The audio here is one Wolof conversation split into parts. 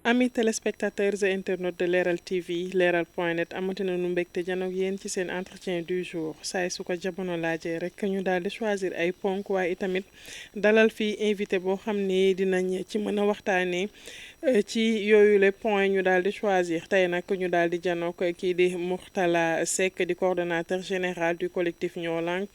Amis téléspectateurs et internautes de Leral TV Leral.net amati na nu mbégte janoog yéen ci seen entretien du jour saay su ko jamono laajee rek ñu daal di choisir ay ponk waaye itamit dalal fii invité boo xam ni dinañ ci mën a waxtaanee ci yooyu les points ñu daal di choisir tey nag ñu daal di janoog kii di Mourtalla Seck di coordonnateur général du collectif Ñoo Lank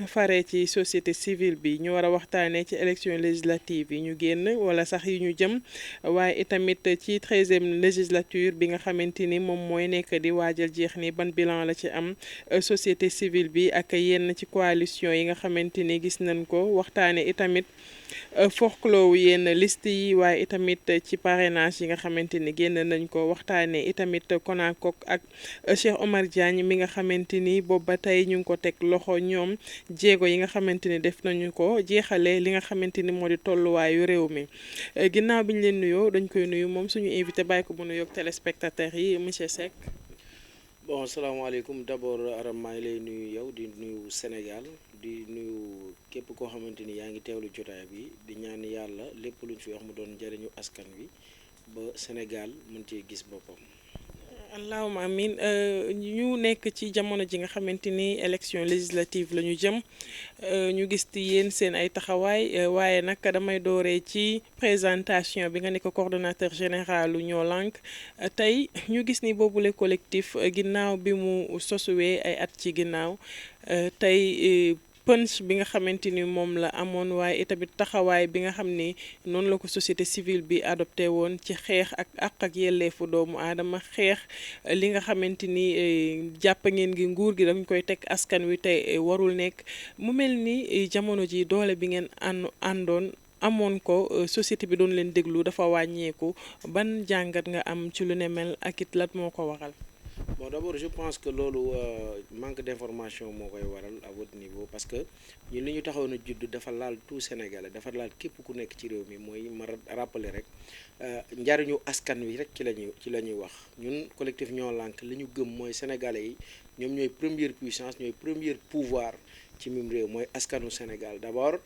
fare ci société civile bi ñu war a waxtaanee ci élection législative yi ñu génn wala sax yi ñu jëm waaye itamit ci 13e législature bi nga xamante ni moom mooy nekk di waajal jeex ni ban bilan la ci am société civile bi ak yenn ci coalition yi nga xamante ni gis nañ ko waxtaane itamit forclos yenn liste yi waaye itamit ci parrainage yi nga xamante ni génn nañ ko waxtaane itamit Konakok ak Cheikh Omar Diagne mi nga xamante ni boobu ba tey ñu ngi ko teg loxo ñoom jéego yi nga xamante ni def nañu ko jeexale li nga xamante ni moo di tolluwaayu réew mi ginnaaw bi ñu leen nuyoo dañ koy nuyu moom suñu invité bàyyi ko bu nuyoog téléspectateurs yi monsieur Seck. bon salaamaaleykum d'abord Aram maa ngi lay nuyu yow di nuyu Sénégal di nuyu képp koo xamante ni yaa ngi teewlu jotaay bi di ñaan yàlla lépp luñ fi wax mu doon njëriñu askan wi ba Sénégal mën cee gis boppam. allahuma amin ñu nekk ci jamono ji nga xamante ni élection législative la ñu jëm ñu gis ti yéen seen ay taxawaay waaye nag damay dooree ci présentation bi nga nekk coordonnateur général lu Ñoo Lank tey ñu gis ni boobule collectif ginnaaw bi mu sosuwee ay at ci ginnaaw tey punch bi nga xamante ni moom la amoon waaye itamit taxawaay bi nga xam ni noonu la ko société civile bi adopté woon ci xeex ak yelleefu doomu aadama xeex li nga xamante ni jàpp ngeen gi nguur gi dañ koy teg askan wi tey warul nekk mu mel ni jamono ji doole bi ngeen àndoon amoon ko société bi doon leen déglu dafa wàññeeku ban jàngat nga am ci lu ne mel ak it lat moo ko waral. bon d'abord je pense que loolu manque d'information moo koy waral à votre niveau parce que ñun li ñu taxawoon a judd dafa laal tout Sénégalais dafa laal képp ku nekk ci réew mi mooy ma rappeler rek njariñu askan wi rek ci la ñuy wax ñun collectif Ñoo Lank li ñu gëm mooy Sénégalais yi ñoom ñooy première puissance ñooy premier pouvoir ci mim réew mooy askanu Sénégal d'abord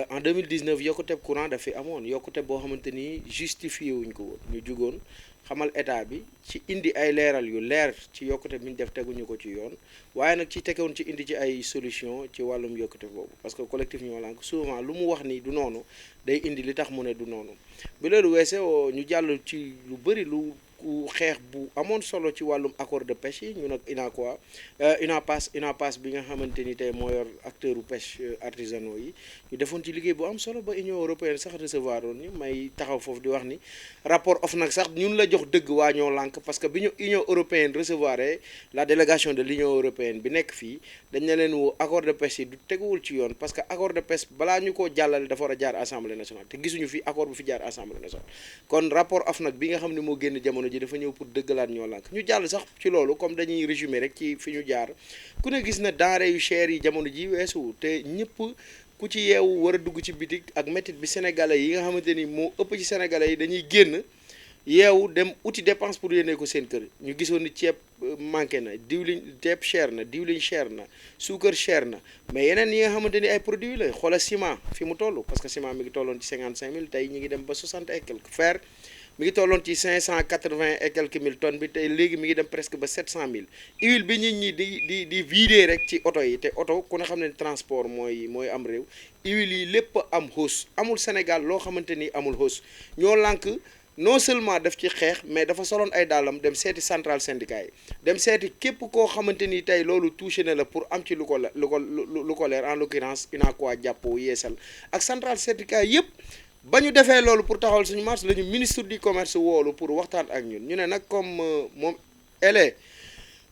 en 2019 yokkuteb courant daf fi amoon yokkuteb boo xamante ni justifié wuñ ko woon ñu jugoon xamal état bi ci indi ay leeral yu leer ci yokkute bi ñu def teguñu ko ci yoon waaye nag ci tegewoon ci indi ci ay solution ci wàllum yokkute boobu parce que collectif Ñoo Lank souvent lu mu wax ni du noonu day indi li tax mu ne du noonu bi loolu weesoo ñu jàll ci lu bëri lu xeex bu amoon solo ci wàllum accord de pêche yi ñu nag UNAPAS bi nga xamante ni tey moo yor acteur u pêche artisanaux yi ñu defoon ci liggéey bu am solo ba Union européenne sax recevoir oon ni may taxaw foofu di wax ni rapport OFNAC sax ñun la jox dëgg waa Ñoo Lank parce que bi ñu Union européenne recevoir la délégation de l'Union européenne bi nekk fii dañ ne leen woo accord de pêche yi du teguwul ci yoon parce que accord de pêche balaa ñu ko jàllale dafa war a jaar assemblée nationale te gisuñu fi accord bu fi jaar assemblée nationale kon rapport OFNAC bi nga xam ne moo génn jamono ji dafa ñëw pour dëggalaat Ñoo Lank ñu jàll sax ci loolu comme dañuy résumer rek ci fi ñu jaar ku ne gis na denrée yu cher yi jamono ji weesu te ñëpp ku ci yeewu war a dugg ci bitik ak métit bi sénégalais yi nga xamante ni moo ëpp ci sénégalais yi dañuy génn yeewu dem uti dépense pour yéene ko seen kër ñu gisoon ni ceeb manqué na diwlin ceeb cher na diwlin cher na suukar cher na mais yeneen yi nga xamante ni ay produits la xoola ciment fi mu toll parce que ciment mi ngi tolloon ci 55 000 tey ñu ngi dem ba 60 et quelques fer mi ngi tolloon ci 580 et quelques mille tonnes bi tey léegi mi ngi dem presque ba 700 000 huile bi nit ñi di vider rek ci oto yi te oto ku ne xam ne transport mooy am réew huile yi lépp am hausse amul Sénégal loo xamante ni amul hausse Ñoo Lank non seulement daf ci xeex mais dafa soloon ay dàllam dem seeti central syndicat yi dem seeti képp koo xamante ni tey loolu touché na la pour am ci lu ko leer en l'occurrence UNACOIS jàppoo yeesal ak central syndicat yépp ba ñu defee loolu pour taxawal suñu marche la ñu ministre du commerce woolu pour waxtaan ak ñun ñu ne nag comme moom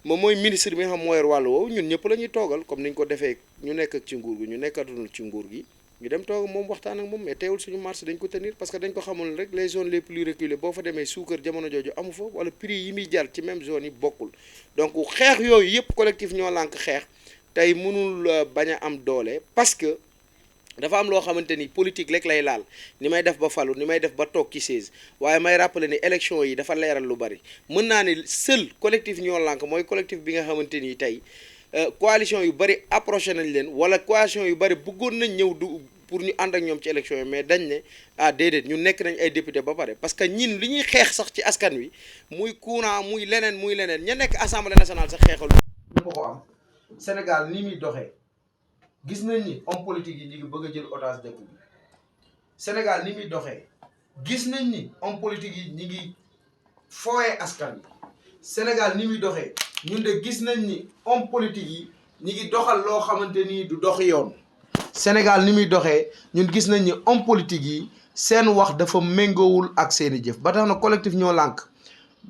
moom mooy ministre bi nga xam moo yor wàllu woowu ñun ñëpp la ñuy toogal comme ni ñu ko defee ñu nekk ak ci nguur gi ñu nekkatul ci nguur gi ñu dem toog moom waxtaan ak moom mais teewul suñu marché dañ ko tenir parce que dañ ko xamul rek les zones les plus reculées boo fa demee suukar jamono jooju amu fa wala prix yi muy jar ci même zone yi bokkul donc xeex yooyu yëpp collectif Ñoo Lank xeex tey mënul bañ a am doole parce que dafa am loo xamante ni politique rek lay laal ni may def ba falu ni may def ba toog ci 16 waaye may rappeler ni élection yi dafa leeral lu bari mën naa ne seul collectif Ñoo Lank mooy collectif bi nga xamante ni tey coalition yu bari approché nañ leen wala coalition yu bari bëggoon nañ ñëw pour ñu ànd ak ñoom ci élection yi mais dañ ne déedéet ñu nekk nañ ay député ba pare parce que ñin li ñuy xeex sax ci askan wi muy courant muy leneen ña nekk assemblée nationale sax xeexal ñu ko am Sénégal ni muy doxee gis nañ ni homme politique yi ñu ngi bëgg a jël otage dëkk bi Sénégal ni muy doxee gis nañ ni homme politique yi ñu ngi fooyee askan wi Sénégal ni muy doxee ñun de gis nañ ni homme politique yi ñi ngi doxal loo xamante ni du doxi yoon Sénégal ni muy doxee ñun gis nañ ni homme politique yi seen wax dafa méngoowul ak seeni jëf ba tax na collectif ñoo lànk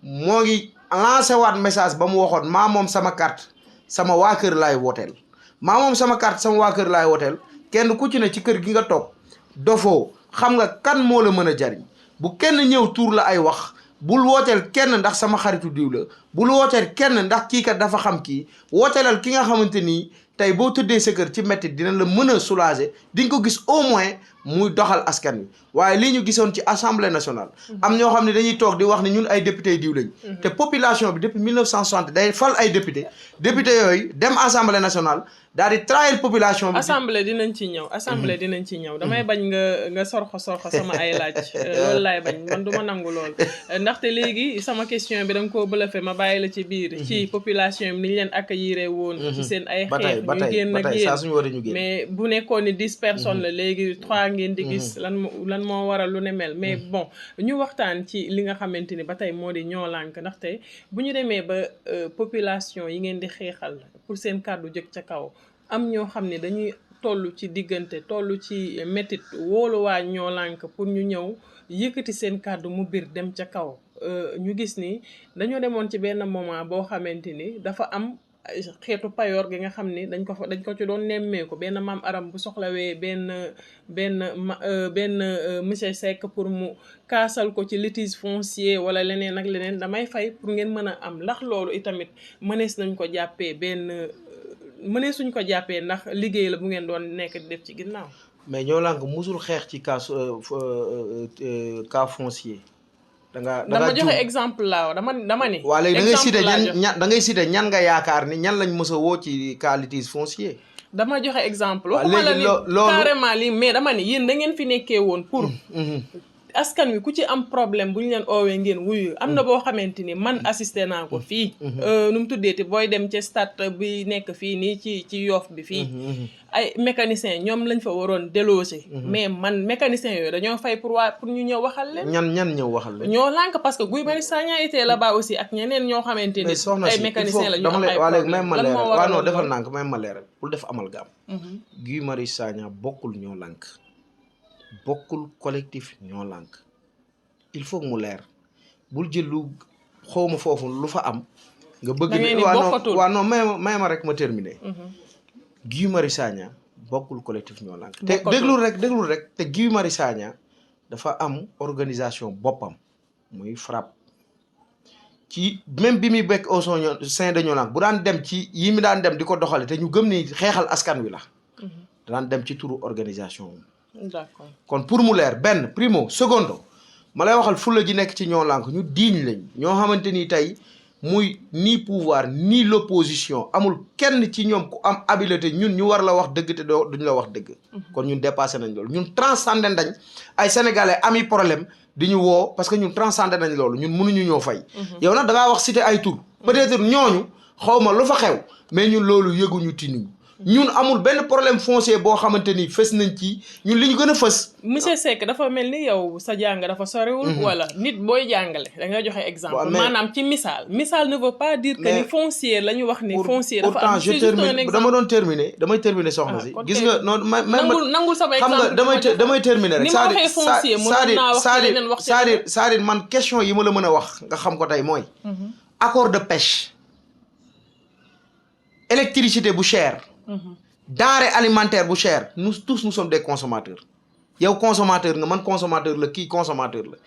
moo ngi lancé waat message ba mu waxoon maa moom sama carte sama waa kër laay wooteel maa moom sama carte sama waa kër laay wooteel kenn ku ci ne ci kër gi nga toog dofoo xam nga kan moo la mën a jariñ bu kenn ñëw tuur la ay wax bul wooteel kenn ndax sama xaritu diw la bul wooteel kenn ndax kii kat dafa xam kii wooteelal ki nga xamante ni tey boo tëddee sa kër ci métti dina la mën a soulager di nga ko gis au moins muy doxal askan wi waaye lii ñu gisoon ci assemblée nationale. am ñoo xam ne dañuy toog di wax ne ñun ay député diw lañ. te population bi depuis 1960 day fal ay député yooyu dem assemblée nationale daal di trahir population bi. assemblée dinañ ci ñëw. damay bañ nga sorxo sama ay laaj loolu laay bañ man du ma nangu lool ndaxte léegi sama question bi da nga koo bluffé ma bàyyi la ci biir. ci population bi ni ñu leen accueillir woon. ci seen ay xeex ñu génn ak yéen mais bu nekkoon ni 10 personnes la léegi 3 ngeen di gis lan moo waral lu ne mel mais bon ñu waxtaan ci li nga xamante ni ba tey moo di ñoo lànk ndaxte bu ñu demee ba population yi ngeen di xeexal pour seen kàddu jëg ca kaw am ñoo xam ne dañuy toll ci diggante toll ci métit wóolu waa ñoo lànk pour ñu ñëw yëkkati seen kàddu mu biir dem ca kaw ñu gis ni dañoo demoon ci benn moment boo xamante ni dafa am xeetu payoor gi nga xam ni dañ ko ci doon nemmeeku benn maam aram bu soxlawee benn monsieur Seck pour mu kaasal ko ci litige foncier wala leneen ak leneen damay fay pour ngeen mën a am ndax loolu itamit mënees suñ ko jàppee ndax liggéey la bu ngeen doon nekk di def ci ginnaaw. mais ñoo lànk musul xeex ci cas foncier. dama joxe exemple laa dama ni. waa léegi da ngay cité ñan nga yaakaar ni ñan lañ mës a woo ci cas litige foncier. dama joxe exemple. waxuma la ni carrément lii mais dama ni yéen da ngeen fi nekkee woon pour. askan wi ku ci am problème bu ñu leen oowee ngeen wuyu am na boo xamante ni man assisté naa ko fii. nu mu tuddeeti booy dem ci stade bi nekk fii nii ci Yoff bi fii. ay mécanicien ñoom lañ fa waroon déloger. mais man mécanicien yooyu dañoo fay pour ñu ñëw waxal leen. ñan ñëw waxal leen. ñoo lànk parce que Guy Marius Sagna était là-bas aussi ak ñeneen ñoo xamante ni. ay mécanicien la ñu am ay problème lan moo waral non defal naa ko may ma leeral pour def amalgame. Guy Marius Sagna bokkul ñoo lànk. bokkul collectif ñoo lànk il faut mu leer bul jël lu xawma foofu lu fa am nga bëgg ne waaw non may ma rek ma terminer. Guy Marius Sagna bokkul collectif ñoo lànk te déglul rek te Guy Marius Sagna dafa am organisation boppam muy FRAPP ci même bi muy bekk au sein de ñoo lànk bu daan dem ci yi mi daan dem di ko doxale te ñu gëm ni xeexal askan wi la daan dem ci turu organisation. d'accord kon pour mu leer benn primo secondo ma lay waxal fulla ji nekk ci ñoo lànk ñu diiñ lañ ñoo xamante ni tey muy ni pouvoir ni l'opposition amul kenn ci ñoom ku am habileté ñun ñu war la wax dëgg te duñ la wax dëgg. kon ñun dépassé nañ loolu ñun transcendé nañ ay sénégalais ami problème di ñu woo parce que ñun transcendé nañ loolu ñun mënuñu ñoo fay. yow nag da ngaa wax cité ay tur peut-être ñooñu xaw ma lu fa xew mais ñun loolu yëguñu tinuñu ñun amul benn problème foncier boo xamante ni fës nañ ci ñun li ñu gën a fës. monsieur Seck dafa mel ni yow sa jàng dafa soriwul. wala nit booy jàngale da nga joxe exemple. maanaam ci misaal ne veut pas dire que ni foncier la ñu wax ni. foncier dafa am c'est juste un exemple damay terminer soxna si. gis nga noonu nangul sama exemple xam nga damay terminer rek. ni ma waxee foncier mënoon naa wax leneen wax c'est-à-dire man question yi ma la mën a wax nga xam ko tey mooy. accord de pêche. électricité bu cher. denrée alimentaire bu cher nous sommes des consommateurs yow consommateur nga man consommateur la kii consommateur la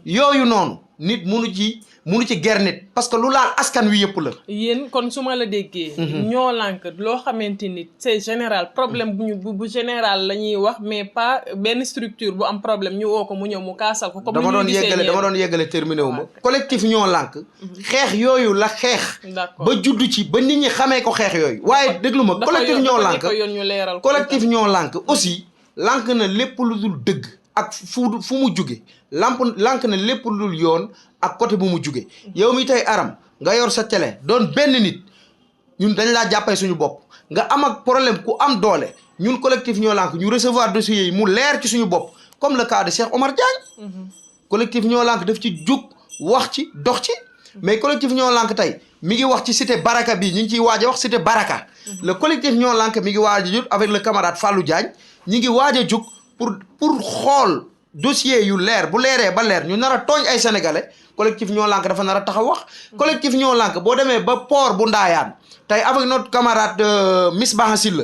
yooyu noonu nit munu ci ger nit parce que lu laal askan wi yëpp la. yéen kon su ma la déggee. ñoo lànk loo xamante ni c'est général problème bu général la ñuy wax mais pas benn structure bu am problème ñu woo ko mu ñëw mu kaasal ko. comme dama doon yeggale terminé wu ma. collectif ñoo lànk. xeex yooyu la xeex. ba judd ci ba nit ñi xamee ko xeex yooyu. waaye déglu ma collectif ñoo lànk aussi lànk na lépp lu dul dëgg ak fu mu jóge lànk na lépp lu dul yoon ak côté bu mu jóge yow mi tey Aram nga yor sa télé doon benn nit ñun dañ laa jàppee suñu bopp nga am ak problème ku am doole ñun collectif ñoo lànk ñu recevoir dossiers yi mu leer ci suñu bopp comme le cas de Cheikh Omar Diagne collectif ñoo lànk daf ci jóg wax ci dox ci mais collectif ñoo lànk tey mi ngi wax ci cité Baraka bi ñu ngi ciy waaj a wax cité Baraka le collectif ñoo lànk mi ngi waaj a jóg avec le camarade Fallou Diagne ñi ngi waaj a jóg pour xool dossier yu leer bu leeree ba leer ñu nar a tooñ ay sénégalais collectif ñoo lànk dafa nar a taxaw wax collectif ñoo lànk boo demee ba port bu Ndaayaan tey avec notre camarade Miss Bahasil la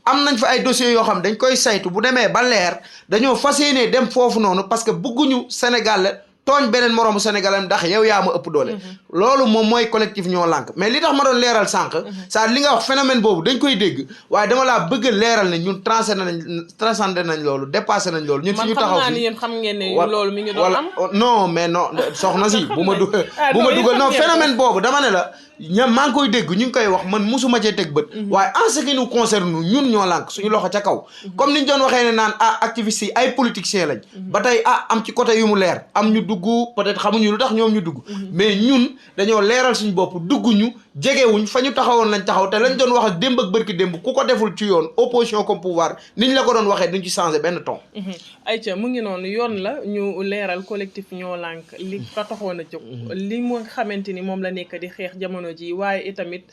am nañ fa ay dossiers yoo xam dañ koy saytu bu demee ba leer dañoo fas yéenee dem foofu noonu parce que bëgguñu Sénégal tooñ beneen moroomu sénégalais ndax yow yaa ma ëpp doole loolu moom mooy collectif ñoo lànk mais li tax ma doon leeral sànq ça li nga wax phénomène boobu dañ koy dégg waaye dama laa bëgg a leeral ne ñun transcendé nañ loolu dépassé nañ loolu ñun suñu taxaw man xam naa ni yéen xam ngeen ne loolu mi ngi doon am non mais non soxna si bu ma dugal non phénomène boobu dama ne la maa ngi koy dégg ñu ngi koy wax man musuma cee teg bët waaye en ce qui nous concerne ñun ñoo lànk suñu loxo ca kaw comme niñ doon waxee ne naan activistes yi ay politiciens lañ ba tey am ci côté yu mu leer am ñu dugg peut-être xamuñu lu tax ñoom ñu dugg mais ñun dañoo leeral suñu bopp dugguñu jegewuñ fa ñu taxawoon lañ taxaw te lañ doon wax ak démb ak bërki démb ku ko deful ci yoon opposition comme pouvoir niñ la ko doon waxee duñ ci changé benn ton ayca mu ngi noonu yoon la ñu leeral collectif ñoo lànk li ko taxoon a jóg li mu xamante ni moom la nekk di xeex jamono ji waaye itamit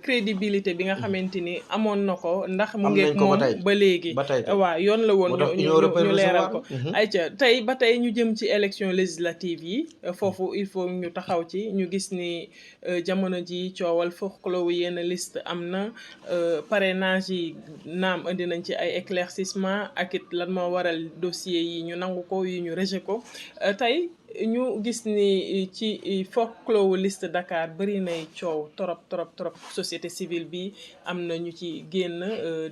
crédibilité bi nga xamante ni amoon na ko ndax mu ngeeg moom ba léegi waaw yoon la woon ñu leeral ko ayca tey ba tey ñu jëm ci élection législative yi foofu il faut ñu taxaw ci ñu gis ni jamono ji coowal forclos yenn liste am na parrainage yi naam indi nañ ci ay éclaircissement ak it lan moo waral dossier yi ñu nangu ko yi ñu rejeté ko tey ñu gis ni ci forclos liste Dakar bëri nay coow trop société civile bi am na ñu ci génn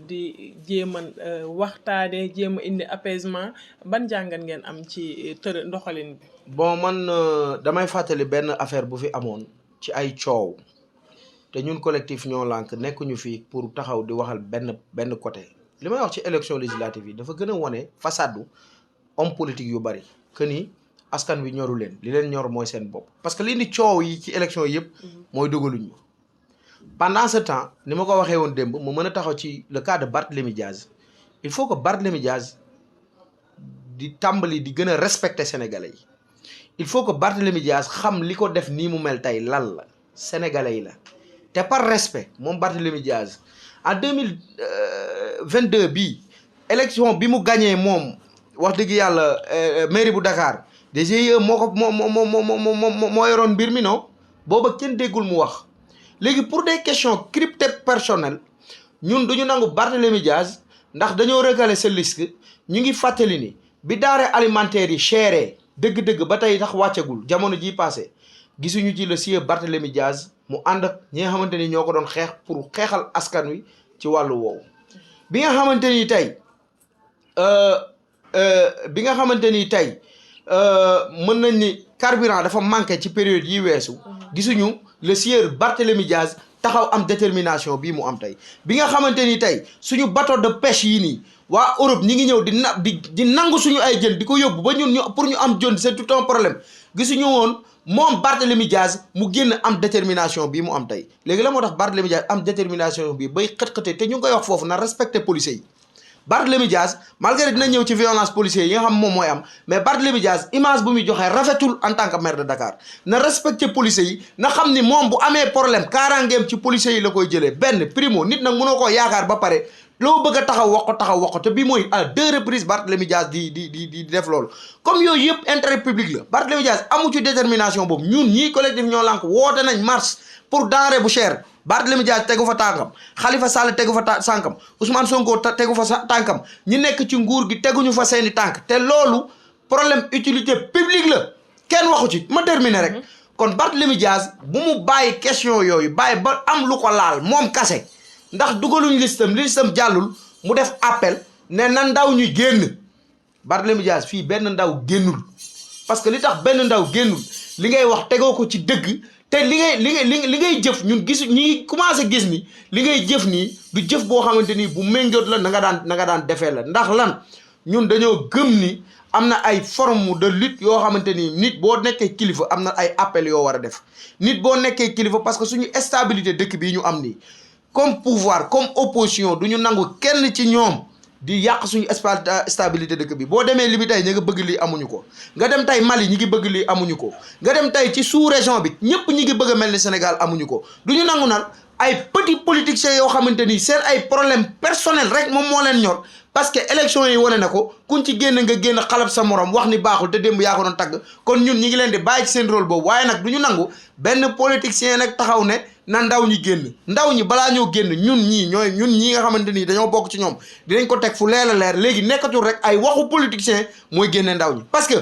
di jéem a waxtaane jéem a indi apaisement ban jàngat ngeen am ci ndoxalin bi. bon man damay fàttali benn affaire bu fi amoon ci ay coow te ñun collectif ñoo lànk nekkuñu fii pour taxaw di waxal benn côté li may wax ci élection législative yi dafa gën a wane façade homme politique yu bari que ni askan wi ñoru leen li leen ñor mooy seen bopp parce que li ni coow yi ci élection yi yëpp mooy dogaluñu pendant ce temps ni ma ko waxee woon démb mu mën a taxaw ci le cas de Barthélémy Diaz il faut que Barthélémy Diaz di tàmbali di gën a respecter sénégalais yi il faut que Barthélémy Diaz xam li ko def nii mu mel tey lan la sénégalais yi la te par respect moom Barthélémy Diaz en 2022 bii élection bi mu gagné moom wax dëgg yàlla mairie bu Dakar DGE moo yoroon mbir mi non booba kenn déggul mu wax léegi pour des questions cryptées personnelles ñun duñu nangu Barthélémy Diaz ndax dañoo recalé sa liste ñu ngi fàttali ni bi denrées alimentaires yi chéré dëgg-dëgg ba tey tax wàccagul jamono ji passé gisuñu ci le sieur Barthélémy Diaz mu ànd ak ñi nga xamante ni ñoo ko doon xeex pour xeexal askan wi ci wàllu woowu bi nga xamante ni tey mën nañ ni carburant dafa manqué ci période yi weesu gisuñu le sieur Barthélémy Diaz taxaw am détermination bii mu am tey bi nga xamante ni tey suñu bateau de pêche yi nii waa Europe ñi ngi ñëw di nangu suñu ay jën di ko yóbbu ba ñun pour ñu am jën c'est tout un problème gisuñu woon moom Barthélémy Diaz mu génn am détermination bii mu am tey léegi la moo tax Barthélémy Diaz am détermination bii bay xët-xëte te ñu ngi koy wax foofu na respecté policiers yi Barthélémy Diaz malgré dina ñëw ci violence policière yi nga xam moom mooy am mais Barthélémy Diaz image bu muy joxee rafetul en tant que maire de Dakar na respecté policiers yi na xam ni moom bu amee problème kaaraangeem ci policiers yi la koy jëlee benn primo nit nag mënoo koo yaakaar ba pare loo bëgg a taxaw wax ko te bii mooy à 2 reprises Barthélémy Diaz di def loolu comme yooyu yëpp intérêt public la Barthélémy Diaz amu ci détermination boobu ñun ñii collectif ñoo lànk woote nañ marche pour denrée bu cher Barthélémy Diaz tegu fa tànkam Khalifa Sall tegu fa tànkam Ousmane Sonko tegu fa tànkam ñi nekk ci nguur gi teguñu fa seeni tànk te loolu problème utilité publique la kenn waxu ci ma terminer rek kon Barthélémy Diaz bu mu bàyyi question yooyu bàyyi ba am lu ko laal moom kase ndax dugaluñ listam jàllul mu def appel ne na ndaw ñu génn Barthélémy Diaz fii benn ndaw génnul parce que li tax benn ndaw génnul li ngay wax tegoo ko ci dëgg te li ngay jëf ñun gis ñi ngi commencé gis ni li ngay jëf nii du jëf boo xamante ni bu méngoot la na nga daan defee la ndax lan ñun dañoo gëm ni am na ay forme de lutte yoo xamante ni nit boo nekkee kilifa am na ay appel yoo war a def nit boo nekkee kilifa parce que suñu stabilité dëkk bii ñu am nii comme pouvoir comme opposition du ñu nangu kenn ci ñoom di yàq suñu stabilité dëkk bi boo demee Libye tey ñi nga bëgg lii amuñu ko nga dem tey Mali ñi ngi bëgg lii amuñu ko nga dem tey ci sous région bi ñëpp ñi ngi bëgg a mel ni Sénégal amuñu ko du ñu nangu nag ay petits politiciens yoo xamante ni seen ay problème personnel rek moom moo leen ñor parce que élection yi wane na ko kuñ ci génn nga génn xalab sa morom wax ni baaxul te démb yaa ko doon tagg kon ñun ñi ngi leen di bàyyi ci seen rôle boobu waaye nag du ñu nangu benn politicien nag taxaw ne na ndaw ñi génn ndaw ñi balaa ñoo génn ñun ñii nga xamante ni dañoo bokk ci ñoom dinañ ko teg fu leer a leer léegi nekkatul rek ay waxu politicien mooy génne ndaw ñi parce que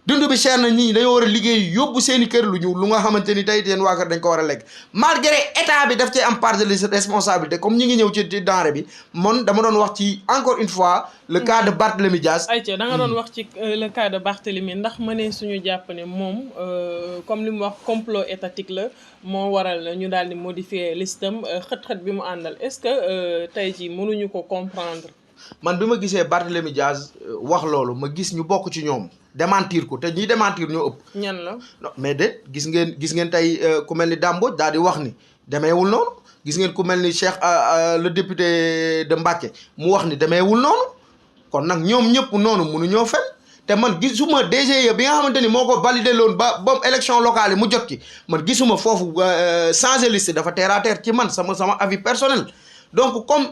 dund bi cher na ñi dañoo war a liggéey yóbbu seeni kër lu nga xamante ni tey seen waa kër dañ ko war a lekk malgré état bi daf cee am part de responsabilité comme ñi ngi ñëw ci denrée bi man dama doon wax ci encore une fois le cas de Barthélémy Dias. ayca da nga doon wax ci le cas de Barthélémy ndax ma ne suñu jàpp ne moom comme li mu wax complot étatique la moo waral ñu daal di modifier listam xët-xët bi mu àndal est-ce que tey jii mënuñu ko comprendre. man bi ma gisee Barthélémy Dias wax loolu ma gis ñu bokk ci ñoom démentir ko te ñiy démentir ñoo ëpp. ñan la. non mais de gis ngeen tey ku mel ni Dambodj daal di wax ni demeewul noonu gis ngeen ku mel ni Cheikh le député de Mbacké mu wax ni demeewul noonu kon nag ñoom ñëpp noonu mënuñoo fen te man gisuma DGE bi nga xamante ni moo ko validé loon ba élection locale yi mu jot ci man gisuma foofu changer liste dafa terre à terre ci man sama avis personnel donc comme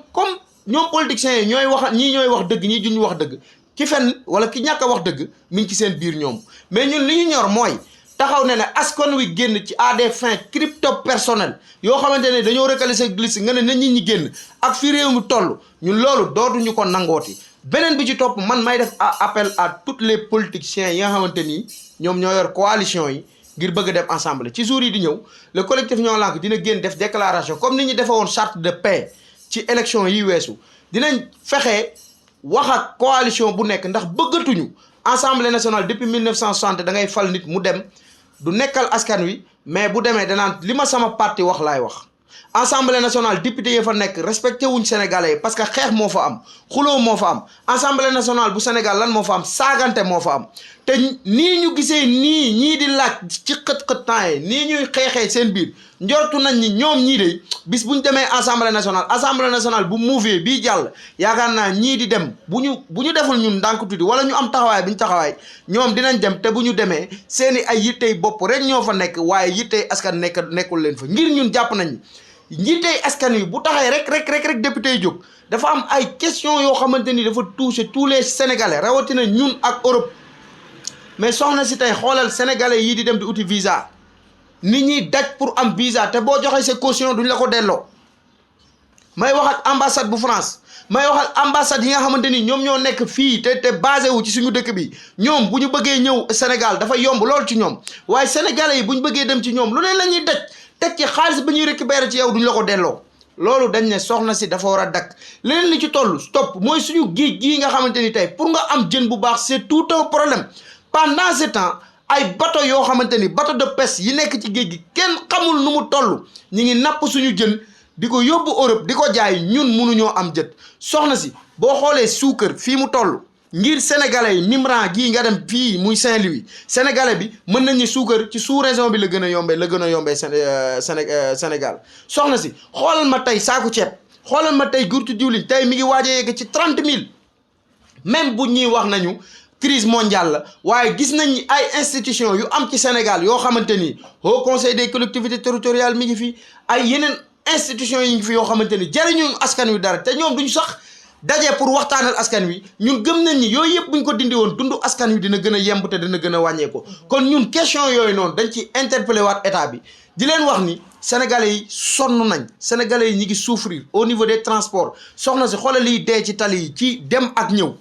ñoom politiciens yi ñooy wax dëgg ñii duñu wax dëgg ki fen wala ki ñàkk a wax dëgg mi ngi ci seen biir ñoom mais ñun li ñu ñor mooy taxaw ne askan wi génn ci à des fins crypto personnelles yoo xamante ne dañoo recalé sa liste nga ne na nit ñi génn ak fi réew mi toll ñun loolu dootuñu ko nangooti beneen bi ci topp man may def appel à tous les politiciens yi nga xamante ni ñoom ñoo yor coalition yi ngir bëgg a dem ensemble ci jour yi di ñëw le collectif Ñoo Lank dina génn def déclaration comme ni ñu defee woon charte de paix ci élection yi weesu dinañ fexe wax ak coalition bu nekk ndax bëggatuñu assemblée nationale depuis 1960 da ngay fal nit mu dem du nekkal askan wi mais bu demee danaan li ma sama parti wax laay wax assemblée nationale député yi fa nekk respecté wuñ sénégalais yi parce que xeex moo fa am xuloo moo fa am assemblée nationale bu Sénégal lan moo fa am saagante moo fa am te nii ñu gisee nii ñii di laaj ci xët-xët temps yi nii ñuy xeexee seen biir njortu nañ ni ñoom ñii de bis bu ñu demee assemblée nationale bu mouvé bii jàll yaakaar naa ñii di dem bu ñu deful ñun ndànk tuuti wala ñu am taxawaay bi ñu taxawaay ñoom dinañ dem te bu ñu demee seeni ay yittey bopp rek ñoo fa nekk waaye yittey askan nekkul leen fa ngir ñun jàpp nañ yittey askan wi bu taxee rek député yi jóg dafa am ay question yoo xamante ni dafa toucher tous les sénégalais rawatina ñun ak Europe mais soxna si tey xoolal sénégalais yii di dem di uti visa nit ñi daj pour am visa te boo joxee sa caution duñ la ko delloo may wax ak ambassade bu France may wax ak ambassade yi nga xamante ni ñoom ñoo nekk fii te basé wu ci suñu dëkk bi ñoom bu ñu bëggee ñëw Sénégal dafa yomb lool ci ñoom waaye sénégalais yi bu ñu bëggee dem ci ñoom lu ne la ñuy daj teg ci xaalis ba ñuy récupérer ci yow duñ la ko delloo loolu dañ ne soxna si dafa war a dakk leneen li ci toll stop mooy suñu géej gii nga xamante ni tey pour nga am jën bu baax c'est tout un problème pendant ce temps ay bateau yoo xamante ni bateau de pêche yi nekk ci géej gi kenn xamul nu mu toll ñi ngi napp suñu jën di ko yóbbu Europe di ko jaay ñun mënuñoo am jët soxna si boo xoolee suukar fii mu toll ngir sénégalais yi Mimran gii nga dem fii muy Saint-Louis sénégalais bi mën nañu suukar ci sous région bi la gën a yombee Sénégal soxna si xoolal ma tey saaku ceeb xoolal ma tey gurtu diwlin tey mi ngi waaj a yegg ci 30 000 même bu ñuy wax nañu crise mondiale la waaye gis nañ ni ay institution yu am ci Sénégal yoo xamante ni Haut Conseil des collectivités territoriales mi ngi fi ay yeneen institution yi ngi fi yoo xamante ni jariñu askan wi dara te ñoom duñu sax daje pour waxtaanal askan wi ñun gëm nañ ni yooyu yëpp buñ ko dindi woon dundu askan wi dina gën a yemb te dina gën a wàññeeku kon ñun question yooyu noonu dañ ci interpellé waat état bi di leen wax ni sénégalais yi sonn nañ sénégalais yi ñi ngi souffrir au niveau des transports soxna si xoolal liy dee ci tali yi ci dem ak ñëw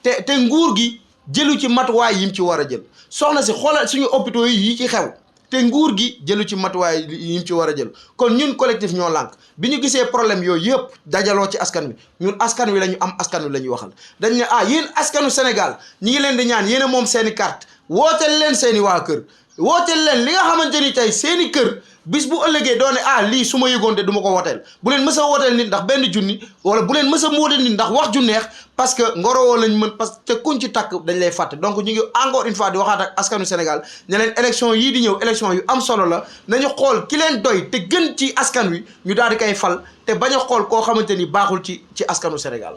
te nguur gi jëlu ci matuwaay yim ci war a jël soxna si xoolal suñu hôpitaux yi ci xew te nguur gi jëlu ci matuwaay yim ci war a jël kon ñun collectif Ñoo Lank bi ñu gisee problème yooyu yëpp dajaloo ci askan wi ñun askan wi la ñu am askan wi la ñuy waxal dañ ne yéen askanu Sénégal ñi ngi leen di ñaan yéen a moom seen i carte wooteel leen seen i waa kër wooteel leen li nga xamante ni tey seeni kër bis bu ëllëgee doone lii su ma yëgoon te du ma ko wooteel bu leen mës a wooteel nit ndax benn junni wala bu leen mës a wooteel nit ndax wax ju neex parce que ngorowoo lañ mën parce que kuñ ci takk dañ lay fàtte donc ñu ngi encore une fois di waxaat ak askanu Sénégal ne leen élection yii di ñëw élection yu am solo la nañu xool ki leen doy te gën ci askan wi ñu daal di koy fal te bañ a xool koo xamante ni baaxul ci askanu Sénégal.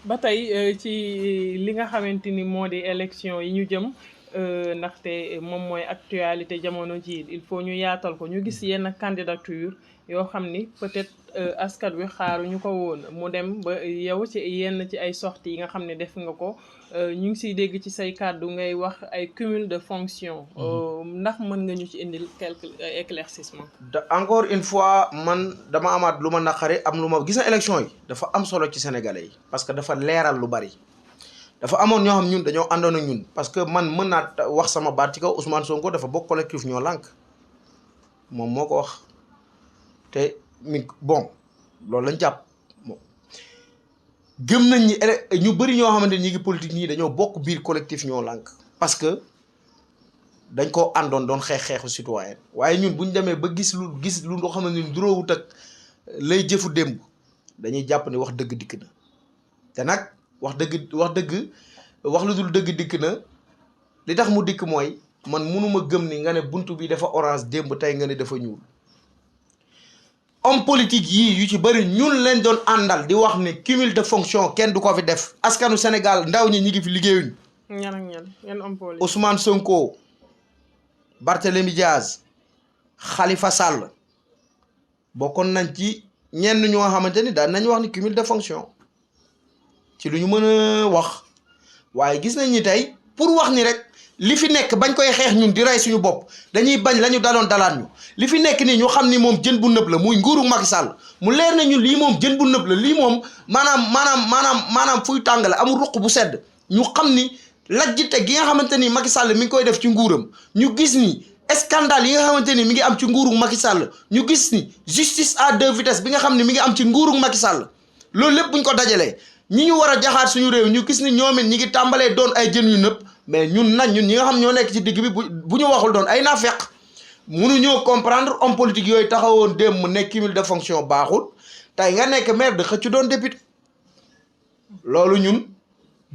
ba tey ci li nga xamante ni moo di élection yi ñu jëm. ndaxte moom mooy actualité jamono ji il faut ñu yaatal ko ñu gis yenn candidature yoo xam ni peut-être askan wi xaaruñu ko woon mu dem ba yow ci yenn ci ay sorties yi nga xam ne def nga ko ñu ngi siy dégg ci say kàddu ngay wax ay cumul de fonction ndax mën nga ñu ci indil quelques éclaircissements. encore une fois man dama amaat lu ma naqare am lu ma gis na élection yi dafa am solo ci sénégalais yi parce que dafa leeral lu bari. dafa amoon ñoo xam ñun dañoo àndoon ak ñun parce que man mën naa wax sama baat ci kaw Ousmane Sonko dafa bokk collectif ñoo lànk moom moo ko wax te loolu lañ jàpp gëm nañ ni ñu bëri ñoo xamante ni ñi ngi politique ñii dañoo bokk biir collectif ñoo lànk parce que dañ koo àndoon doon xeexu citoyen waaye ñun bu ñu demee ba gis lu loo xamante ni duroowut ak lay jëfu démb dañuy jàpp ni wax dëgg dikk na te nag wax lu dul dëgg dikk na li tax mu dikk mooy man munuma gëm ni nga ne buntu bi dafa orange démb tey nga ne dafa ñuul homme politique yii yu ci bëri ñun leen doon àndal di wax ne cumul de fonction kenn du ko fi def askanu Sénégal ndaw ñi ngi fi liggéeyuñ ñan ak ñan homme politique Ousmane Sonko Barthélémy Diaz Khalifa Sall bokkoon nañ ci ñenn ñoo xamante ni daan nañ wax ni cumul de fonction ci lu ñu mën a wax waaye gis nañ ni tey pour wax ni rek li fi nekk bañ koy xeex ñun di rey suñu bopp dañuy bañ la ñu daloon dalaat ñu li fi nekk nii ñu xam ni moom jën bu nëb la muy nguuru Macky Sall mu leer na ñu lii moom jën bu nëb la lii moom maanaam fuy tàng la amul ruq bu sedd ñu xam ni lajjite gi nga xamante ni Macky Sall mi ngi koy def ci nguuram ñu gis ni scandale yi nga xamante ni mi ngi am ci nguuru Macky Sall ñu gis ni justice à deux vitesses bi nga xam ne mi ngi am ci nguuru Macky Sall loolu lépp buñ ko dajalee ñi ñu war a jaxaat suñu réew ñu gis ni ñoom it ñi ngi tàmbalee doon ay jën yu nëpp mais ñun ñi nga xam ñoo nekk ci digg bi bu ñu waxul doon ay naafeq mënuñoo comprendre homme politique yooyu taxawoon démb mu nekk cumul de fonction baaxul tey nga nekk maire de xëccu doon député loolu ñun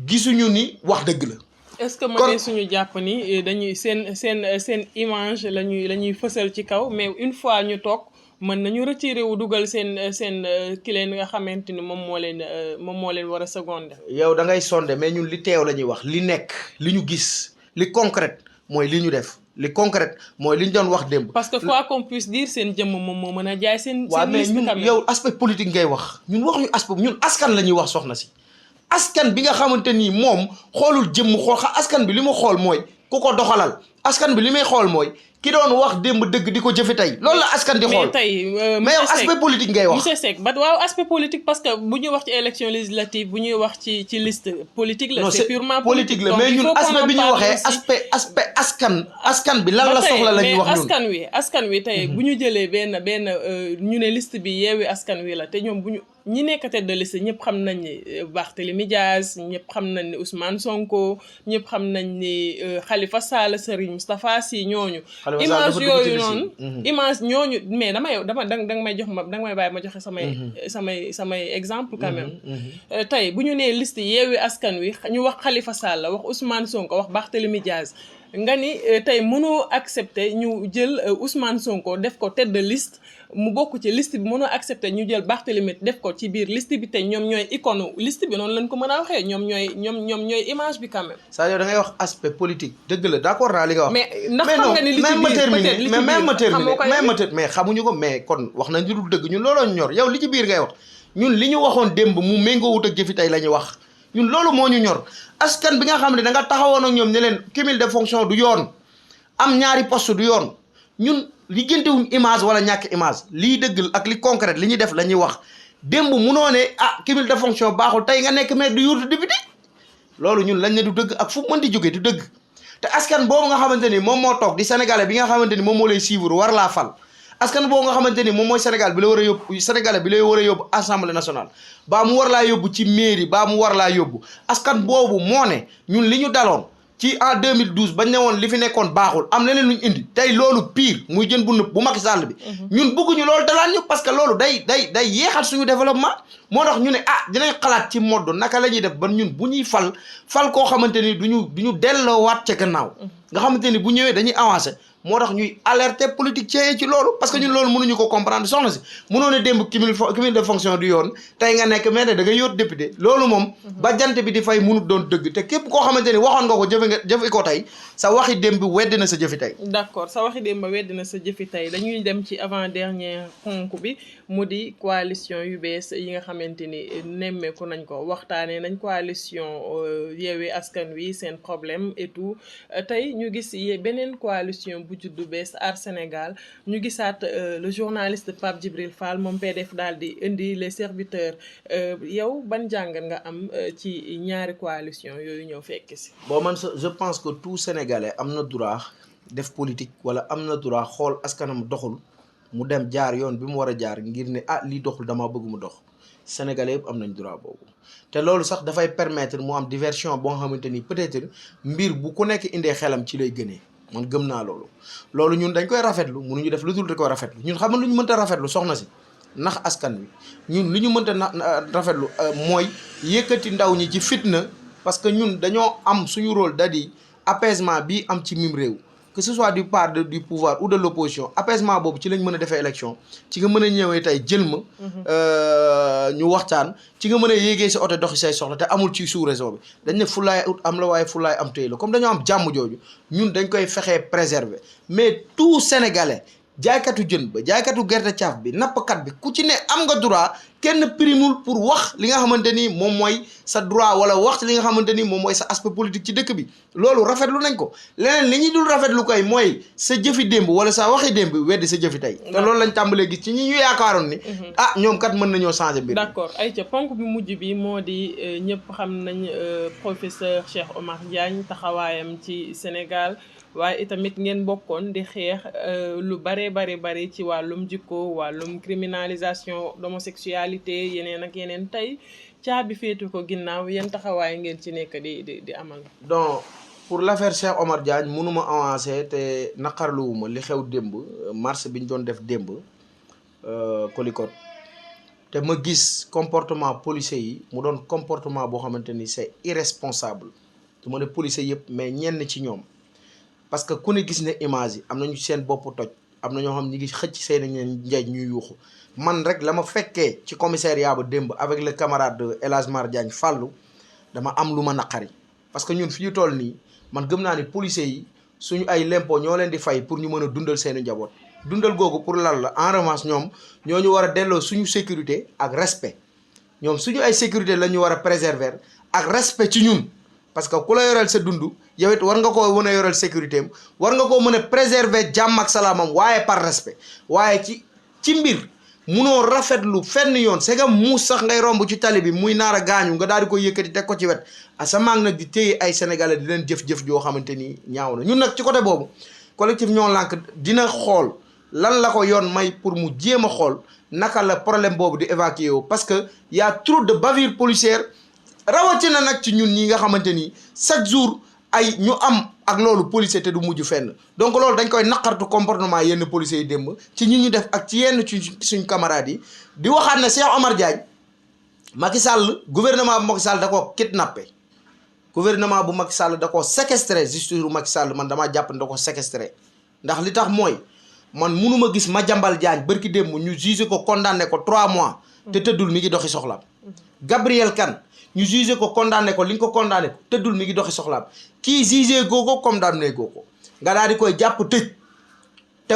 gisuñu ni wax dëgg la. est-ce que mënee suñu jàpp ni dañuy seen image la ñuy fësal ci kaw mais une fois ñu toog. mën nañu retiré wu dugal seen ki leen nga xamante ni moom moo leen war a seconde. yow da ngay sonde mais ñun li teew la ñuy wax li nekk li ñu gis li concret mooy li ñu def li concret mooy li ñu doon wax démb. parce que quoi qu'on puisse dire seen jëmm moom moo mën a jaay seen. waaw mais ñun yow aspect politique ngay wax ñun waxuñu aspect ñun askan la ñuy wax soxna si askan bi nga xamante ni moom xoolul jëmm xool askan bi li mu xool mooy ku ko doxalal askan bi li may xool mooy. ki doon wax démb dëgg di ko jëfe tey loolu la askan di xool mais tey mais yow aspect politique ngay wax monsieur Seck waaw aspect politique parce que bu ñuy wax ci élection législative bu ñuy wax ci liste politique la c'est purement politique la mais ñun aspect bi ñuy waxee aspect askan bi lan la soxla la ñuy wax ñun askan wi tey bu ñu jëlee benn ñu ne liste bi Yewwi Askan Wi la te ñoom bu ñu ñi nekk tête de liste ñëpp xam nañ ni Barthélémy Diaz ñëpp xam nañ ni Ousmane Sonko ñëpp xam nañ ni Khalifa Sall Serigne Moustapha Sy ñooñu image yooyu noonu image ñooñu mais danga may bàyyi ma joxe samay exemple quand même tey bu ñu nee liste Yewwi Askan Wi ñu wax Khalifa Sall wax Ousmane Sonko wax Barthélémy Diaz nga ni tey mënoo accepter ñu jël Ousmane Sonko def ko tête de liste mu bokk ci liste bi mënoo accepter ñu jël Barthélémy def ko ci biir liste bi te ñoom ñooy icône liste bi noonu lañ ko mën a waxee ñoom ñooy image bi quand même. c'est-à-dire da ngay wax aspect politique dëgg la d'accord naa li nga wax. mais ndax xam nga ni li ci biir peut-être li ci biir mais xamuñu ko mais kon wax nañ lu dul dëgg ñun looloo ñu ñor yow li ci biir ngay wax ñun li ñu waxoon démb mu méngoowut ak jëfi tey la ñu wax ñun loolu moo ñu ñor askan bi nga xam ne da nga taxawoon ak ñoom ne leen cumul de fonction du yoon am ñaari poste du yoon ñun liggéeyantewuñ image wala ñàkk image lii dëgg ak li concret li ñuy def la ñuy wax démb munoo ne cumul de fonction baaxul tey nga nekk maire du yuutu député loolu ñun lañ ne du dëgg ak fu mën di jógee du dëgg te askan boobu nga xamante ni moom moo toog di sénégalais bi nga xamante ni moom moo lay suivre war laa fal askan boobu nga xamante ni moom mooy Sénégal bi la war a yóbbu sénégalais bi lay war a yóbbu assemblée nationale baa mu war laa yóbbu ci mairie baa mu war laa yóbbu askan boobu moo ne ñun li ñu daloon ci en 2012 bañ ne woon li fi nekkoon baaxul am leneen luñ indi tey loolu pire muy jën bu nëb bu Macky Sall bi ñun bëgguñu loolu dalaan ñu parce que loolu day yeexal suñu développement moo tax ñu ne dinañ xalaat ci mode naka la ñuy def ba ñun bu ñuy fal koo xamante ni duñu delloowaat ca gannaaw nga xamante ni bu ñëwee dañuy avancer moo tax ñuy alerter politique ci loolu parce que ñun loolu mënuñu ko comprendre soxna si mënoo ne démb cumul de fonction du yoon tey nga nekk mais da nga yóot député loolu moom ba jant bi di fay mënut doon dëgg te képp koo xamante ni waxoon nga ko jëfi ko tey sa waxi démb weddi na sa jëfi tey d'accord sa waxi démb weddi na sa jëfi tey dañuy dem ci avant dernier ponk bi mu di coalition yu bees yi nga xamante ni nemmeeku nañ ko waxtaanee nañ coalition Yewwi Askan Wi seen problème et tout tey ñu gis beneen coalition bu juddu bees Aar Sénégal ñu gisaat le journaliste Pape Djibril Fall moom PDF daal di indi les serviteurs yow ban jàngat nga am ci ñaari coalition yooyu ñëw fekk si. bon man je pense que tout Sénégalais am na droit def politique wala am na droit xool askanam doxul mu dem jaar yoon bi mu war a jaar ngir ne lii doxul damaa bëgg mu dox Sénégalais yëpp am nañ droit boobu te loolu sax dafay permettre mu am diversion boo xamante ni peut-être mbir bu ku nekk indee xelam ci lay gënee. man gëm naa loolu ñun dañ koy rafetlu mënuñu def lu dul di koy rafetlu ñun xam nga lu ñu mënta rafetlu soxna si ndax askan wi ñun li ñu mënta rafetlu mooy yëkkati ndaw ñi ci fitna parce que ñun dañoo am suñu rôle c'est-à-dire apaisement bii am ci mim réew que ce soit du part du pouvoir ou de l'opposition apaisement boobu ci lañ mën a defee élection ci nga mën a ñëwee tey jël ma ñu waxtaan ci nga mën a yéegee sa oto doxi say soxla te amul ci sous-région bi dañ ne fulaay ut am la waaye fulaay am téy la comme dañoo am jàmm jooju ñun dañ koy fexee préserver mais tout Sénégalais jaaykatu jën ba jaaykatu gerte caaf bi nappkat bi ku ci ne am nga droit kenn primul pour wax li nga xamante ni moom mooy sa droit wala wax li nga xamante ni moom mooy sa aspect politique ci dëkk bi loolu rafetlu nañ ko leneen li ñuy dul rafetlu koy mooy sa jëfi démb wala sa waxi démb weddi sa jëfi tey te loolu lañ tàmbalee gis ci ñi ñu yaakaaroon ni ñoom kat mën nañoo changer mbir d'accord ayca ponk bi mujj bi moo di ñëpp xam nañ professeur Cheikh Omar Diagne taxawaayam ci Sénégal waaye itamit ngeen bokkoon di xeex lu bare ci wàllum jikko wàllum criminalisation d'homosexualité yeneen ak yeneen tey caabi féetu ko ginnaaw yéen taxawaay ngeen ci nekk di amal. donc pour l'affaire Cheikh Omar Diagne mënuma avancer te naqarluwuma li xew démb marche bi ñu doon def démb Colicot te ma gis comportement policier yi mu doon comportement boo xamante ni c'est irresponsable du ma ne policier yëpp mais ñenn ci ñoom. parce que ku ne gis ne image yi am nañu seen bopp toj am na ñoo xam ñi ngi xëcc seen njeej ñuy yuuxu man rek la ma fekkee ci commissariat ba démb avec le camarade de El Hadj Mar Diagne Fallou dama am lu ma naqari parce que ñun fi ñu toll nii man gëm naa ni policiers yi suñu ay lempo ñoo leen di fay pour ñu mën a dundal seeni njaboot dundal googu pour lan la en revanche ñoom ñoo ñu war a delloo suñu sécurité ak respect ñoom suñu ay sécurité la ñu war a préserver ak respect ci ñun parce que ku la yoreel sa dund yow it war nga koo mën a yoreel sécurité am war nga koo mën a préserver jàmm ak salaamam waaye par respect waaye ci mbir munoo rafetlu fenn yoon c'est que muus sax ngay romb ci tali bi muy naar a gaañu nga daal di koy yëkkati teg ko ci wet asamaang nag di téye ay sénégalais di leen jëf-jëf joo xamante ni ñaaw na ñun nag ci côté boobu collectif Ñoo Lànk dina xool lan la ko yoon may pour mu jéem a xool naka la problème boobu di évacuer wu parce que y a trop de bavure policière rawatina nag ci ñun ñi nga xamante ni chaque jour ay ñu am ak loolu policier te du mujj fenn donc loolu dañ koy naqartu comportement yenn policiers yi démb ci ñi ñu def ak ci yenn ci suñ camarades yi di waxaat ne Cheikh Omar Diagne Macky Sall gouvernement bu Macky Sall da koo kidnappé gouvernement bu Macky Sall da koo séquestré justice bu Macky Sall man damaa jàpp ne da ko séquestré ndax li tax mooy man munuma gis Madiambal Diagne bërki démb ñu jugé ko condamné ko 3 mois te tëddul mi ngi doxi soxlaam Gabriel Kane ñu jugé ko condamné ko li nga ko condamné ko tëddul mi ngi doxi soxlaam kii jugé gooko condamné gooko nga daal di koy jàpp tëj te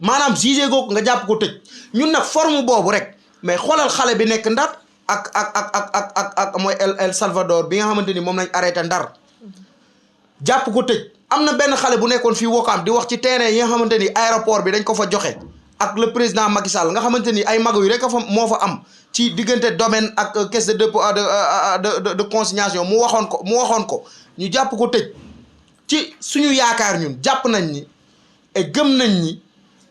maanaam jugé gooko nga jàpp ko tëj ñun nag forme boobu rek mais xoolal xale bi nekk Ndar ak mooy El Salvador bi nga xamante ni moom lañ arrêté Ndar jàpp ko tëj am na benn xale bu nekkoon fii Wakaam di wax ci terrain yi nga xamante ni aéroport bi dañ ko fa joxe ak le président Macky Sall nga xamante ni ay mago yu rek moo fa am ci diggante domaine ak caisse de dépôt de consignation mu waxoon ko ñu jàpp ko tëj ci suñu yaakaar ñun jàpp nañ ni et gëm nañ ni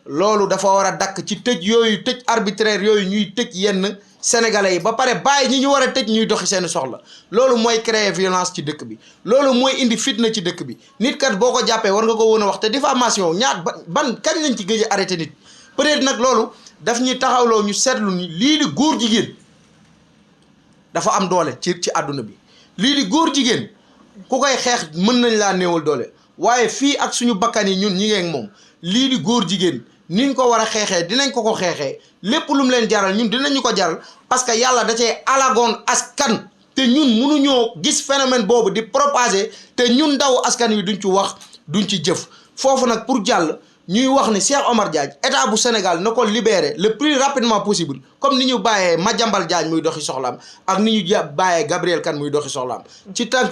loolu dafa war a dakk ci tëj yooyu tëj arbitraire yooyu ñuy tëj yenn sénégalais yi ba pare bàyyi ñi ñu war a tëj ñuy doxi seen soxla loolu mooy créer violence ci dëkk bi loolu mooy indi fitna ci dëkk bi nit kat boo ko jàppee war nga ko woon a wax te diffamation ñaat ban kañ lañ ci gëj a arrêté nit peut-être nag loolu daf ñuy taxawloo ñu seetlu ni lii di góor jigéen dafa am doole ci àdduna bi lii di góor jigéen ku koy xeex mën nañ laa néewal doole waaye fii ak suñu bakkan yi ñun ñi ngeen moom lii di góor jigéen niñ ko war a xeexee dinañ ko xeexee lépp lu mu leen jaral ñun dinañu ko jaral parce que yàlla da cee alagoon askan te ñun mënuñoo gis phénomène boobu di propager te ñun ndaw askan wi duñ ci wax duñ ci jëf foofu nag pour jàll ñuy wax ni Cheikh Omar Diagne état bu Sénégal na ko libérer le plus rapidement possible comme ni ñu bàyyee Madiambal Diagne muy doxi soxlaam ak ni ñu bàyyee Gabriel Kane muy doxi soxlaam ci tànk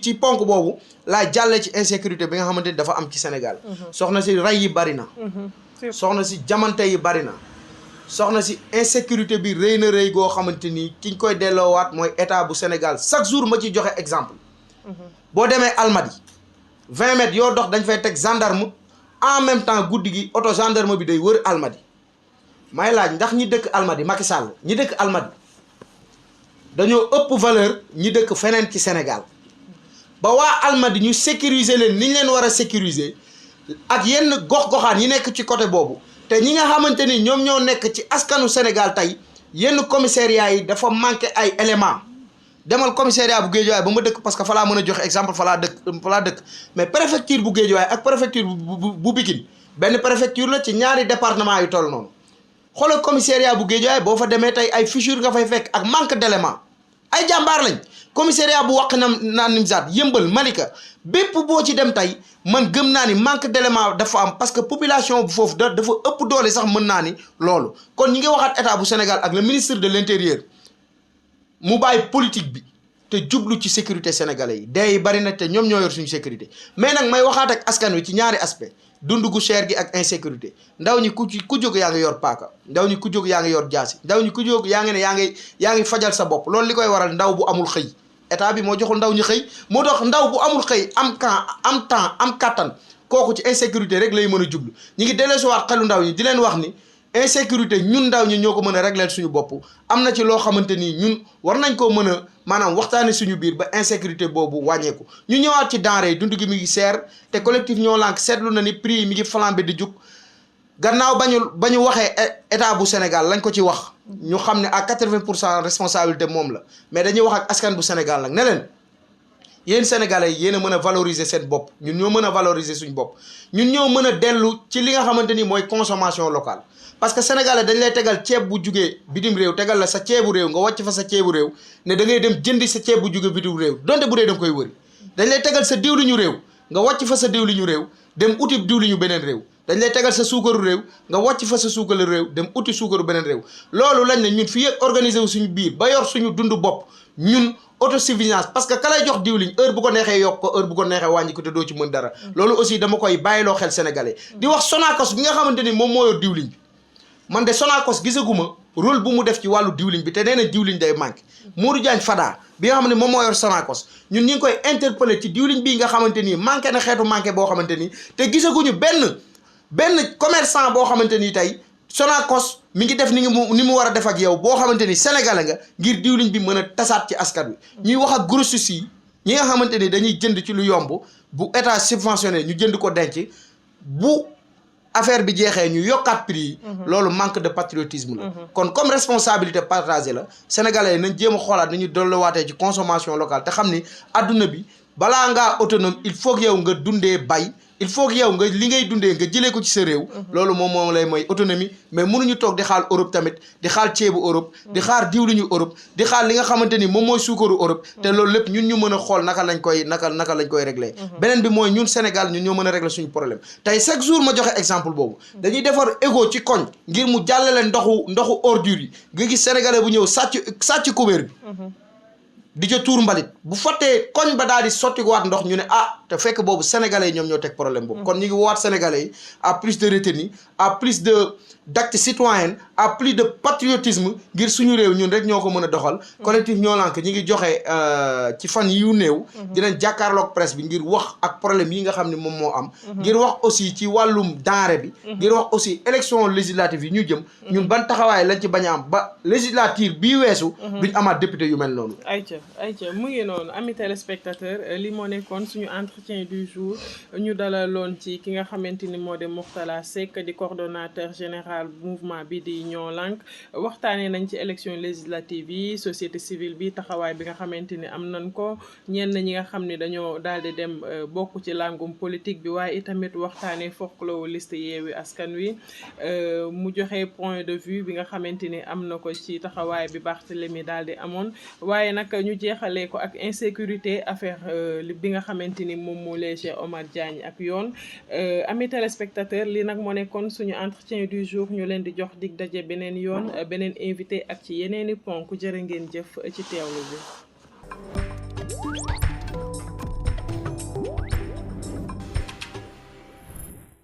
ci ponk boobu laa jàllee ci insécurité bi nga xamante ni dafa am ci Sénégal soxna si rey yi bari na soxna si jamante yi bari na soxna si insécurité bi rëy na rëy goo xamante ni kiñ koy delloowaat mooy état bu Sénégal chaque jour ma ciy joxe exemple boo demee Almadi 20 mètres yoo dox dañ fay teg gendarme en même temps guddi gi auto gendarme bi day wër Almadi may laaj ndax ñi dëkk Almadi Macky Sall ñi dëkk Almadi dañoo ëpp valeur ñi dëkk feneen ci Sénégal ba waa Almadi ñu sécuriser leen ni ñu leen war a sécuriser ak yenn gox-goxaan yi nekk ci côté boobu te ñi nga xamante ni ñoom ñoo nekk ci askanu Sénégal tey yenn commissariat yi dafa manqué ay éléments demal commissariat bu Guédiawaye ba ma dëkk parce que fa laa mën a joxe exemple fa laa dëkk mais préfecture bu Guédiawaye ak préfecture bu Pikine benn préfecture la ci ñaari département yu toll noonu xoolal commissariat bu Guédiawaye boo fa demee tey ay fissure nga fay fekk ak manque d'éléments ay jàmbaar lañ commissariat bu Wakhinane Nimzatt Yeumbeul Malika bépp boo ci dem tey man gëm naa ni manque d'élément dafa am parce que population bu foofu dafa ëpp doole sax mën naa ni loolu kon ñi ngi waxaat état bu Sénégal ak le ministre de l'intérieur mu bàyyi politique bi te jublu ci sécurité sénégalais yi dee yi bari na te ñoom ñoo yor suñu sécurité mais nag may waxaat ak askan wi ci ñaari aspect dund gu cher gi ak insécurité ndaw ñi ku jóg yaa ngi yor paaka ndaw ñi ku jóg yaa ngi yor jaasi ndaw ñi ku jóg yaa ngi ne yaa ngi fajal sa bopp loolu li koy waral ndaw bu amul xëy état bi moo joxul ndaw ñi xëy moo tax ndaw bu amul xëy am temps am kattan kooku ci insécurité rek lay mën a jublu ñi ngi delloosiwaat xelu ndaw ñi di leen wax ni insécurité ñun ndaw ñi ñoo ko mën a régler suñu bopp am na ci loo xamante ni ñun war nañ koo mën a maanaam waxtaane suñu biir ba insécurité boobu wàññeeku ñu ñëwaat ci denrée yi dund gi mi ngi seer te collectif ñoo lànk seetlu na ni prix yi mi ngi flambé di jug gannaaw ba ñu waxee état bu Sénégal lañ ko ci wax ñu xam ne à 80% responsabilité moom la mais dañuy wax ak askan bu Sénégal nag ne leen yéen Sénégalais yi yéen a mën a valoriser seen bopp ñun ñoo mën a valoriser suñu bopp ñun ñoo mën a dellu ci li nga xamante ni mooy consommation locale parce que Sénégalais dañ lay tegal ceeb bu jugee bitim réew tegal la sa ceebu réew nga wàcc fa sa ceebu réew ne da ngay dem jëndi sa ceeb bu jugee bitim réew donte bu dee da nga koy wëri dañ lay tegal sa diwliñu réew nga wàcc fa sa diwliñu réew dem uti diwliñu beneen réew dañ lay tegal sa suukaru réew nga wàcc fa sa suukaru réew dem uti suukaru beneen réew loolu lañ ne ñun fii ak organiser wu suñu biir ba yor suñu dund bopp ñun autosuffisance parce que ka lay jox diwliñ heure bu ko neexee yokk ko heure bu ko neexee wàññi ko te doo ci mën dara loolu aussi dama koy bàyyiloo xel sénégalais di wax Sonacos bi nga xamante ni moom moo yor diwliñ bi man de Sonacos gisaguma rôle bu mu def ci wàllu diwliñ bi te nee na diwliñ day manqué Modou Diagne Fada bi nga xam ne moom moo yor Sonacos ñun ñu ngi koy interpeller ci diwliñ bii nga xamante ni manqué na xeetu manqué boo xamante ni te gisaguñu benn commerçant boo xamante ni tey Sonacos mi ngi def ni mu war a def ak yow boo xamante ni sénégalais nga ngir diwliñ bi mën a tasaat ci askan wi ñuy wax ak grossistes yi ñi nga xamante ni dañuy jënd ci lu yomb bu état subventionné ñu jënd ko denc bu affaire bi jeexee ñu yokkaat prix yi loolu manque de patriotisme la kon comme responsabilité partagée la sénégalais yi nañ jéem a xoolaat ni ñu dolluwaatee ci consommation locale te xam ni adduna bi balaa ngaa autonome il faut que yow nga dundee bay il faut que yow nga li ngay dundee nga jëlee ko ci sa réew loolu moom lay mooy autonomie mais mënuñu toog di xaar Europe tamit di xaar ceebu Europe di xaar diwliñu Europe di xaar li nga xamante ni moom mooy suukaru Europe te loolu lépp ñun ñu mën a xool naka lañ koy régler beneen bi mooy ñun Sénégal ñun ñoo mën a régler suñu problème tey chaque jour ma joxe exemple boobu dañuy defar égo ci koñ ngir mu jàllale ndoxu ordure yi nga gis sénégalais bu ñëw sàcc kubéer bi di ca tuur mbalit bu fottee koñ ba daal di sotti waat ndox ñu ne ah te fekk boobu sénégalais yi ñoom ñoo teg problème boobu. kon ñu ngi woowaat sénégalais yi à plus de retenue à plus de d'acte citoyen à plus de patriotisme ngir suñu réew ñun rek ñoo ko mën a doxal. collectif Ñoo Lank ñi ngi joxe ci fan yu néew. dinañ jàkkaarloog presse bi ngir wax ak problème yi nga xam ne moom moo am. ngir wax aussi ci wàllum denrée bi. ngir wax aussi élection législative yi ñu jëm. ñun ban taxawaay lañ ci bañ a am ba législature bii weesu. duñ amaat député yu mel noonu. ayca mu ngi noonu ami téléspectateur li moo nekkoon suñu entretien du jour ñu dalaloon ci ki nga xamante ni moo di Mourtalla Seck di coordonnateur général mouvement bi di Ñoo Lank waxtaanee nañ ci élection législative yi société civile bi taxawaay bi nga xamante ni am nañ ko ñenn ñi nga xam ne dañoo daal di dem bokk ci langum politique bi waaye itamit waxtaanee folklore liste Yewwi Askan Wi mu joxe point de vue bi nga xamante ni am na ko ci taxawaay bi Barthélemy daal di amoon waaye nag ñu jeexalee ko ak insécurité affaire bi nga xamante ni moom moo léegi Omar Diagne ak yoon amis téléspectateurs li nag moo nekkoon suñu entretien du jour ñu leen di jox dig daje beneen yoon beneen invité ak ci yeneeni ponk jërë ngeen jëf ci teewlu bi